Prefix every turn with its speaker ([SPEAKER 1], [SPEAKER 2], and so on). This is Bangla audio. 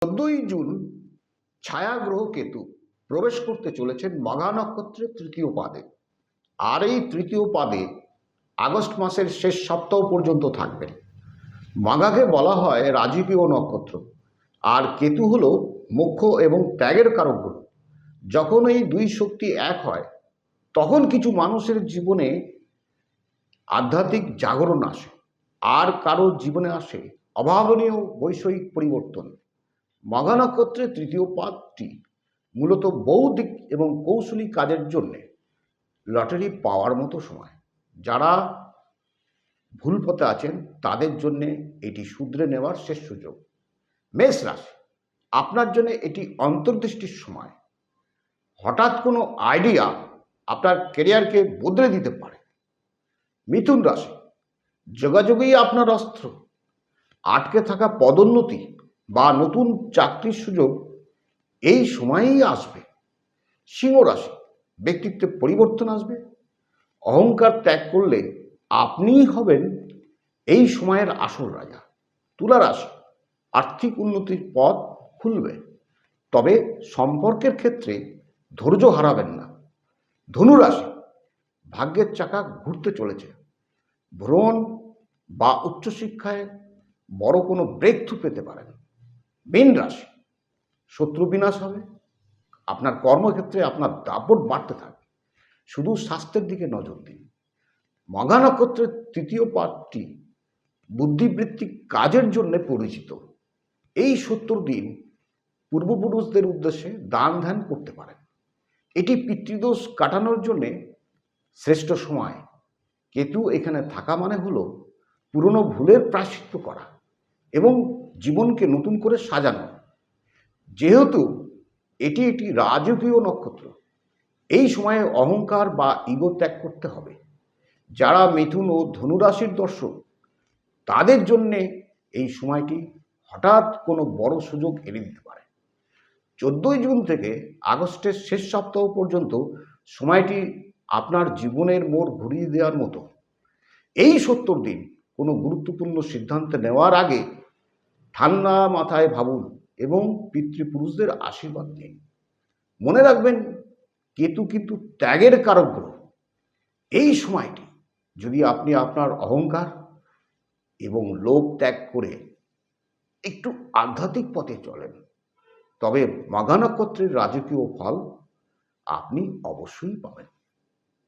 [SPEAKER 1] 14 জুন ছায়াগ্রহ কেতু প্রবেশ করতে চলেছেন মঘা নক্ষত্রের তৃতীয় পাদে। আর এই তৃতীয় পাদে আগস্ট মাসের শেষ সপ্তাহ পর্যন্ত থাকবেন। মঘাকে বলা হয় রাজকীয় নক্ষত্র, আর কেতু হলো মোক্ষ এবং ত্যাগের কারক গ্রহ। যখন এই দুই শক্তি এক হয়, তখন কিছু মানুষের জীবনে আধ্যাত্মিক জাগরণ আসে, আর কারো জীবনে আসে অভাবনীয় বৈষয়িক পরিবর্তন। মঘা নক্ষত্রের তৃতীয় পাদটি মূলত বৌদ্ধিক এবং কৌশলী কাজের জন্য লটারি পাওয়ার মতো সময়। যারা ভুল পথে আছেন তাদের জন্য এটি শুধরে নেওয়ার শেষ সুযোগ। মেষ রাশি, আপনার জন্য এটি অন্তর্দৃষ্টির সময়। হঠাৎ কোনো আইডিয়া আপনার ক্যারিয়ারকে বদলে দিতে পারে। মিথুন রাশি, যোগাযোগই আপনার অস্ত্র। আটকে থাকা পদোন্নতি বা নতুন চাকরির সুযোগ এই সময়েই আসবে। সিংহ রাশি, ব্যক্তিত্বে পরিবর্তন আসবে। অহংকার ত্যাগ করলে আপনিই হবেন এই সময়ের আসল রাজা। তুলা রাশি, আর্থিক উন্নতির পথ খুলবে, তবে সম্পর্কের ক্ষেত্রে ধৈর্য হারাবেন না। ধনু রাশি, ভাগ্যের চাকা ঘুরতে চলেছে। ভ্রমণ বা উচ্চশিক্ষায় বড় কোনো ব্রেক থ্রু পেতে পারেন। মীন রাশি, শত্রু বিনাশ হবে। আপনার কর্মক্ষেত্রে আপনার দাপট বাড়তে থাকবে। শুধু স্বাস্থ্যের দিকে নজর দিন। মঘা নক্ষত্রের তৃতীয় পাদটি বুদ্ধিবৃত্তিক কাজের জন্য পরিচিত। এই 70 দিন পূর্বপুরুষদের উদ্দেশ্যে দান ধ্যান করতে পারেন। এটি পিতৃদোষ কাটানোর জন্য শ্রেষ্ঠ সময়। কেতু এখানে থাকা মানে হলো পুরনো ভুলের প্রায়শ্চিত্ত করা এবং জীবনকে নতুন করে সাজানো। যেহেতু এটি একটি রাজকীয় নক্ষত্র, এই সময়ে অহংকার বা ইগো ত্যাগ করতে হবে। যারা মিথুন ও ধনুরাশির দর্শক, তাদের জন্যে এই সময়টি হঠাৎ কোনো বড় সুযোগ এনে দিতে পারে। 14 জুন থেকে আগস্টের শেষ সপ্তাহ পর্যন্ত সময়টি আপনার জীবনের মোড় ঘুরিয়ে দেওয়ার মতো। এই 70 দিন কোনো গুরুত্বপূর্ণ সিদ্ধান্ত নেওয়ার আগে ঠান্ডা মাথায় ভাবুন এবং পিতৃপুরুষদের আশীর্বাদ নিন। মনে রাখবেন, কেতু কিন্তু ত্যাগের কারক গ্রহ। এই সময়টি যদি আপনি আপনার অহংকার এবং লোভ ত্যাগ করে একটু আধ্যাত্মিক পথে চলেন, তবে মঘা নক্ষত্রের রাজকীয় ফল আপনি অবশ্যই পাবেন।